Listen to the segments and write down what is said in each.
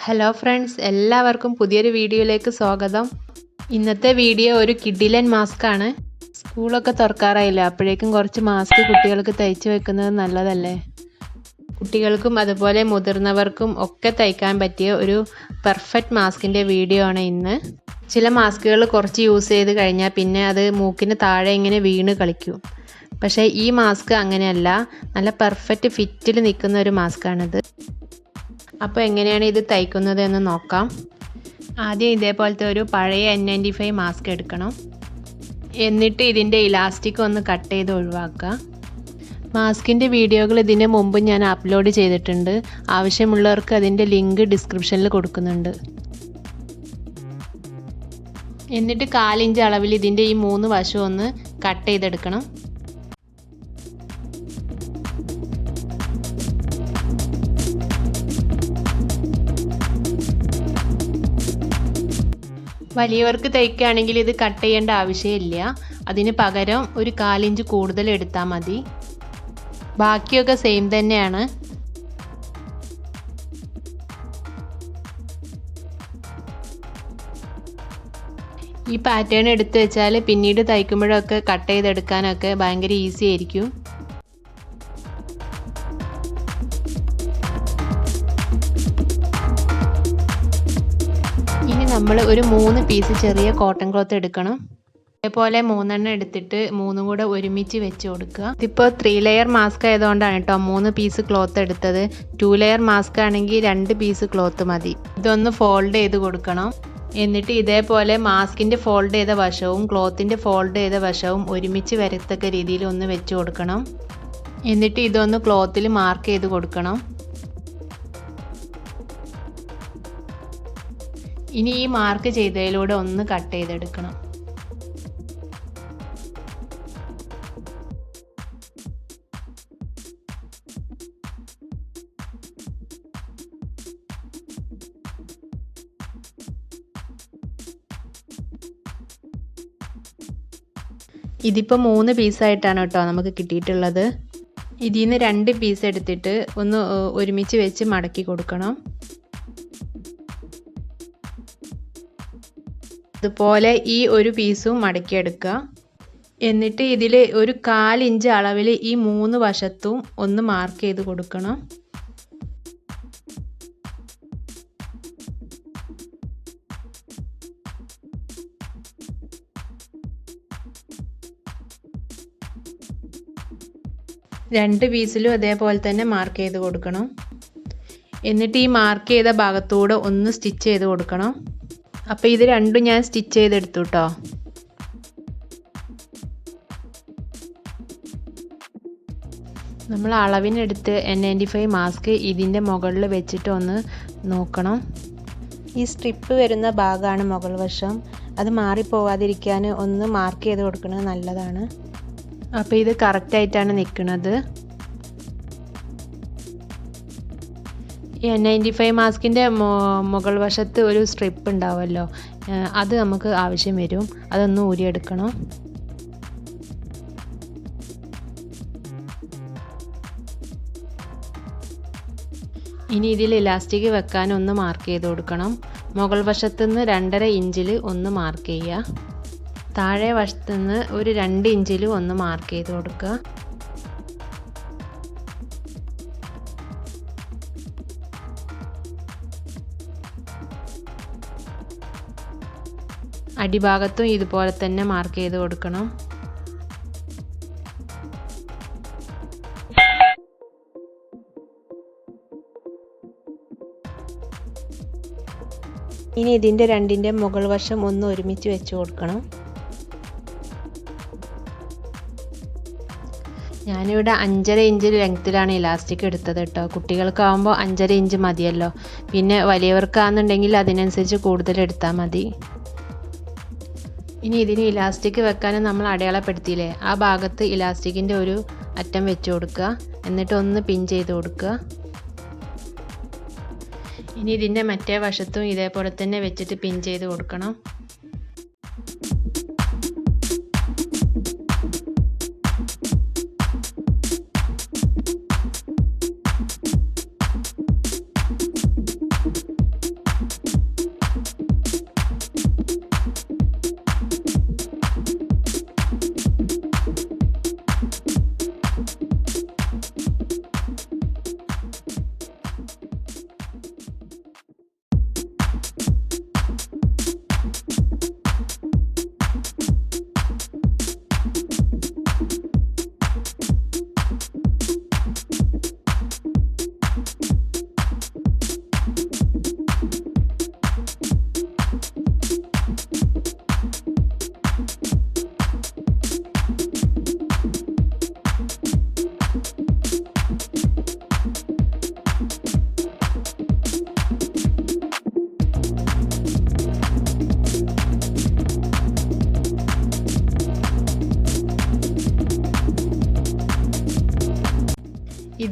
Hello friends, എല്ലാവർക്കും പുതിയൊരു വീഡിയോയിലേക്ക് സ്വാഗതം. ഇന്നത്തെ വീഡിയോ ഒരു കിഡിലൻ മാസ്ക് ആണ്. സ്കൂളൊക്കെ തുറക്കാറായില്ല, അപ്പോഴേക്കും കുറച്ച് മാസ്ക് കുട്ടികൾക്ക് തയ്ച്ചു വെക്കുന്നത് നല്ലതല്ലേ. കുട്ടികൾക്കും അതുപോലെ മുതിർന്നവർക്കും ഒക്കെ തയ്ക്കാൻ പറ്റിയ ഒരു പെർഫെക്റ്റ് മാസ്കിൻ്റെ വീഡിയോ ആണ് ഇന്ന്. ചില മാസ്കുകൾ കുറച്ച് യൂസ് ചെയ്ത് കഴിഞ്ഞാൽ പിന്നെ അത് മൂക്കിന് താഴെ ഇങ്ങനെ വീണ് കളിക്കും. പക്ഷേ ഈ മാസ്ക് അങ്ങനെയല്ല, നല്ല പെർഫെക്റ്റ് ഫിറ്റിൽ നിൽക്കുന്ന ഒരു മാസ്കാണിത്. അപ്പോൾ എങ്ങനെയാണ് ഇത് തയ്ക്കുന്നത് എന്ന് നോക്കാം. ആദ്യം ഇതേപോലത്തെ ഒരു പഴയ N95 മാസ്ക് എടുക്കണം. എന്നിട്ട് ഇതിൻ്റെ ഇലാസ്റ്റിക് ഒന്ന് കട്ട് ചെയ്ത് ഒഴിവാക്കുക. മാസ്കിൻ്റെ വീഡിയോകൾ ഇതിന് മുമ്പ് ഞാൻ അപ്ലോഡ് ചെയ്തിട്ടുണ്ട്. ആവശ്യമുള്ളവർക്ക് അതിൻ്റെ ലിങ്ക് ഡിസ്ക്രിപ്ഷനിൽ കൊടുക്കുന്നുണ്ട്. എന്നിട്ട് 1/4 ഇഞ്ച് അളവിൽ ഇതിൻ്റെ ഈ 3 വശവും ഒന്ന് കട്ട് ചെയ്തെടുക്കണം. വലിയവർക്ക് തയ്ക്കുകയാണെങ്കിൽ ഇത് കട്ട് ചെയ്യേണ്ട ആവശ്യമില്ല. അതിന് പകരം ഒരു 1/4 ഇഞ്ച് കൂടുതൽ എടുത്താൽ മതി. ബാക്കിയൊക്കെ സെയിം തന്നെയാണ്. ഈ പാറ്റേൺ എടുത്തു വെച്ചാൽ പിന്നീട് തയ്ക്കുമ്പോഴൊക്കെ കട്ട് ചെയ്തെടുക്കാനൊക്കെ ഭയങ്കര ഈസി ആയിരിക്കും. ഇനി നമ്മൾ ഒരു 3 പീസ് ചെറിയ കോട്ടൺ ക്ലോത്ത് എടുക്കണം. അതേപോലെ 3 എണ്ണം എടുത്തിട്ട് 3 കൂടെ ഒരുമിച്ച് വെച്ച് കൊടുക്കുക. ഇതിപ്പോൾ 3 ലെയർ മാസ്ക് ആയതുകൊണ്ടാണ് കേട്ടോ 3 പീസ് ക്ലോത്ത് എടുത്തത്. 2 ലെയർ മാസ്ക് ആണെങ്കിൽ 2 പീസ് ക്ലോത്ത് മതി. ഇതൊന്ന് ഫോൾഡ് ചെയ്ത് കൊടുക്കണം. എന്നിട്ട് ഇതേപോലെ മാസ്കിൻ്റെ ഫോൾഡ് ചെയ്ത വശവും ക്ലോത്തിൻ്റെ ഫോൾഡ് ചെയ്ത വശവും ഒരുമിച്ച് വരത്തക്ക രീതിയിൽ ഒന്ന് വെച്ച് കൊടുക്കണം. എന്നിട്ട് ഇതൊന്ന് ക്ലോത്തിൽ മാർക്ക് ചെയ്ത് കൊടുക്കണം. ഇനി ഈ മാർക്ക് ചെയ്തതിലൂടെ ഒന്ന് കട്ട് ചെയ്തെടുക്കണം. ഇതിപ്പോൾ 3 പീസായിട്ടാണ് കേട്ടോ നമുക്ക് കിട്ടിയിട്ടുള്ളത്. ഇതിൽ നിന്ന് 2 പീസ് എടുത്തിട്ട് ഒന്ന് ഒരുമിച്ച് വെച്ച് മടക്കി കൊടുക്കണം. അതുപോലെ ഈ ഒരു പീസും മടക്കിയെടുക്കുക. എന്നിട്ട് ഇതിൽ ഒരു 1/4 ഇഞ്ച് അളവിൽ ഈ 3 വശത്തും ഒന്ന് മാർക്ക് ചെയ്ത് കൊടുക്കണം. രണ്ട് പീസിലും അതേപോലെ തന്നെ മാർക്ക് ചെയ്ത് കൊടുക്കണം. എന്നിട്ട് ഈ മാർക്ക് ചെയ്ത ഭാഗത്തൂടെ ഒന്ന് സ്റ്റിച്ച് ചെയ്ത് കൊടുക്കണം. അപ്പോൾ ഇത് രണ്ടും ഞാൻ സ്റ്റിച്ച് ചെയ്തെടുത്തു കേട്ടോ. നമ്മൾ അളവിനെടുത്ത് N95 മാസ്ക് ഇതിൻ്റെ മുകളിൽ വെച്ചിട്ട് ഒന്ന് നോക്കണം. ഈ സ്ട്രിപ്പ് വരുന്ന ഭാഗമാണ് മുകൾ വശം. അത് മാറിപ്പോവാതിരിക്കാൻ ഒന്ന് മാർക്ക് ചെയ്ത് കൊടുക്കുന്നത് നല്ലതാണ്. അപ്പോൾ ഇത് കറക്റ്റായിട്ടാണ് നിൽക്കുന്നത്. ഈ N95 മാസ്കിൻ്റെ മുകൾ വശത്ത് ഒരു സ്ട്രിപ്പ് ഉണ്ടാവുമല്ലോ, അത് നമുക്ക് ആവശ്യം വരും. അതൊന്ന് ഊരിയെടുക്കണം. ഇനി ഇതിൽ ഇലാസ്റ്റിക് വെക്കാൻ ഒന്ന് മാർക്ക് ചെയ്ത് കൊടുക്കണം. മുകൾ വശത്തു നിന്ന് 2.5 ഇഞ്ചിൽ ഒന്ന് മാർക്ക് ചെയ്യുക. താഴെ വശത്തു നിന്ന് ഒരു 2 ഇഞ്ചിൽ ഒന്ന് മാർക്ക് ചെയ്ത് കൊടുക്കുക. അടിഭാഗത്തും ഇതുപോലെ തന്നെ മാർക്ക് ചെയ്ത് കൊടുക്കണം. ഇനി ഇതിൻ്റെ രണ്ടിൻ്റെ മുകൾ വശം ഒന്ന് ഒരുമിച്ച് വെച്ച് കൊടുക്കണം. ഞാനിവിടെ 5.5 ഇഞ്ച് ലെങ്ത്തിലാണ് ഇലാസ്റ്റിക് എടുത്തത് കേട്ടോ. കുട്ടികൾക്കാവുമ്പോൾ 5.5 ഇഞ്ച് മതിയല്ലോ. പിന്നെ വലിയവർക്കാണെന്നുണ്ടെങ്കിൽ അതിനനുസരിച്ച് കൂടുതൽ എടുത്താൽ മതി. ഇനി ഇതിന് ഇലാസ്റ്റിക് വെക്കാൻ നമ്മൾ അടയാളപ്പെടുത്തിയില്ലേ, ആ ഭാഗത്ത് ഇലാസ്റ്റിക്കിൻ്റെ ഒരു അറ്റം വെച്ച് കൊടുക്കുക. എന്നിട്ട് ഒന്ന് പിൻ ചെയ്ത് കൊടുക്കുക. ഇനി ഇതിൻ്റെ മറ്റേ വശത്തും ഇതേപോലെ തന്നെ വെച്ചിട്ട് പിൻ ചെയ്ത് കൊടുക്കണം.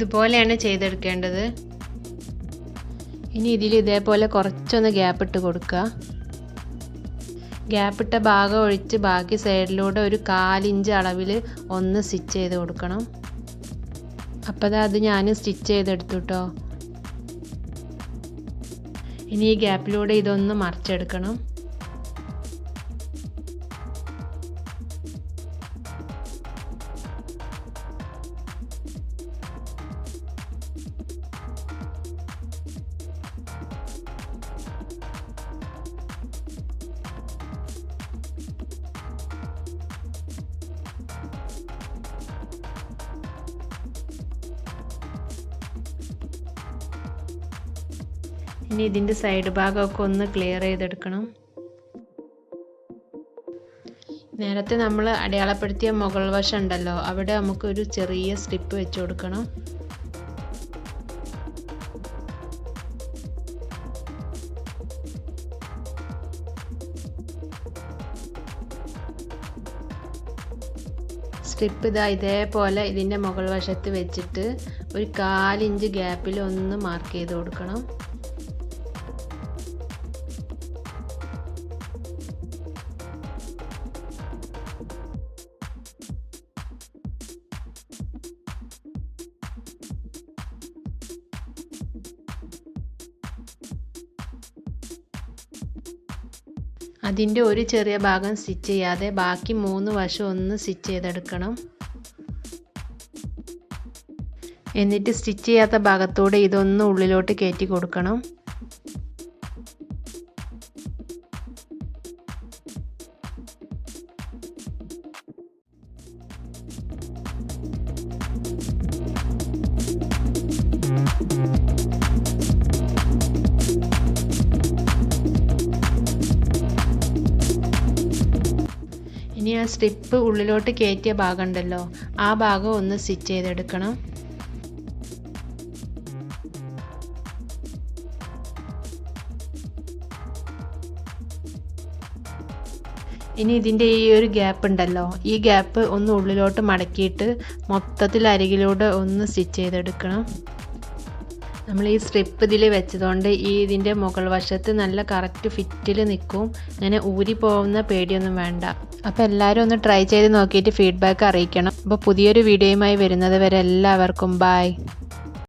ഇതുപോലെയാണ് ചെയ്തെടുക്കേണ്ടത്. ഇനി ഇതിൽ ഇതേപോലെ കുറച്ചൊന്ന് ഗ്യാപ്പ് ഇട്ട് കൊടുക്കുക. ഗ്യാപ്പിട്ട ഭാഗം ഒഴിച്ച് ബാക്കി സൈഡിലൂടെ ഒരു 1/4 ഇഞ്ച് അളവിൽ ഒന്ന് സ്റ്റിച്ച് ചെയ്ത് കൊടുക്കണം. അപ്പോൾ അത് ഞാൻ സ്റ്റിച്ച് ചെയ്തെടുത്തു കേട്ടോ. ഇനി ഈ ഗ്യാപ്പിലൂടെ ഇതൊന്ന് മറിച്ചെടുക്കണം. ഇനി ഇതിൻ്റെ സൈഡ് ഭാഗമൊക്കെ ഒന്ന് ക്ലിയർ ചെയ്തെടുക്കണം. നേരത്തെ നമ്മൾ അടയാളപ്പെടുത്തിയ മുകൾ വശം ഉണ്ടല്ലോ, അവിടെ നമുക്കൊരു ചെറിയ സ്ട്രിപ്പ് വെച്ച് കൊടുക്കണം. സ്ട്രിപ്പ് ഇതേപോലെ ഇതിൻ്റെ മുകൾ വശത്ത് വെച്ചിട്ട് ഒരു 1/4 ഇഞ്ച് ഗ്യാപ്പിൽ ഒന്ന് മാർക്ക് ചെയ്ത് കൊടുക്കണം. അതിൻ്റെ ഒരു ചെറിയ ഭാഗം സ്റ്റിച്ച് ചെയ്യാതെ ബാക്കി 3 വശം ഒന്ന് സ്റ്റിച്ച് ചെയ്തെടുക്കണം. എന്നിട്ട് സ്റ്റിച്ച് ചെയ്യാത്ത ഭാഗത്തൂടെ ഇതൊന്ന് ഉള്ളിലോട്ട് കയറ്റി കൊടുക്കണം. ഇനി ആ സ്ട്രിപ്പ് ഉള്ളിലോട്ട് കയറ്റിയ ഭാഗം ഉണ്ടല്ലോ, ആ ഭാഗം ഒന്ന് സ്റ്റിച്ച് ചെയ്തെടുക്കണം. ഇനി ഇതിൻ്റെ ഈ ഒരു ഗ്യാപ്പ് ഉണ്ടല്ലോ, ഈ ഗ്യാപ്പ് ഒന്ന് ഉള്ളിലോട്ട് മടക്കിയിട്ട് മൊത്തത്തിൽ അരികിലൂടെ ഒന്ന് സ്റ്റിച്ച് ചെയ്തെടുക്കണം. നമ്മൾ ഈ സ്ട്രിപ്പ് ഇതിൽ വെച്ചതുകൊണ്ട് ഇതിൻ്റെ മുകൾ വശത്ത് നല്ല കറക്റ്റ് ഫിറ്റിൽ നിൽക്കും. അങ്ങനെ ഊരി പോകുന്ന പേടിയൊന്നും വേണ്ട. അപ്പോൾ എല്ലാവരും ഒന്ന് ട്രൈ ചെയ്ത് നോക്കിയിട്ട് ഫീഡ്ബാക്ക് അറിയിക്കണം. അപ്പോൾ പുതിയൊരു വീഡിയോയുമായി വരുന്നത് വരെ എല്ലാവർക്കും ബൈ.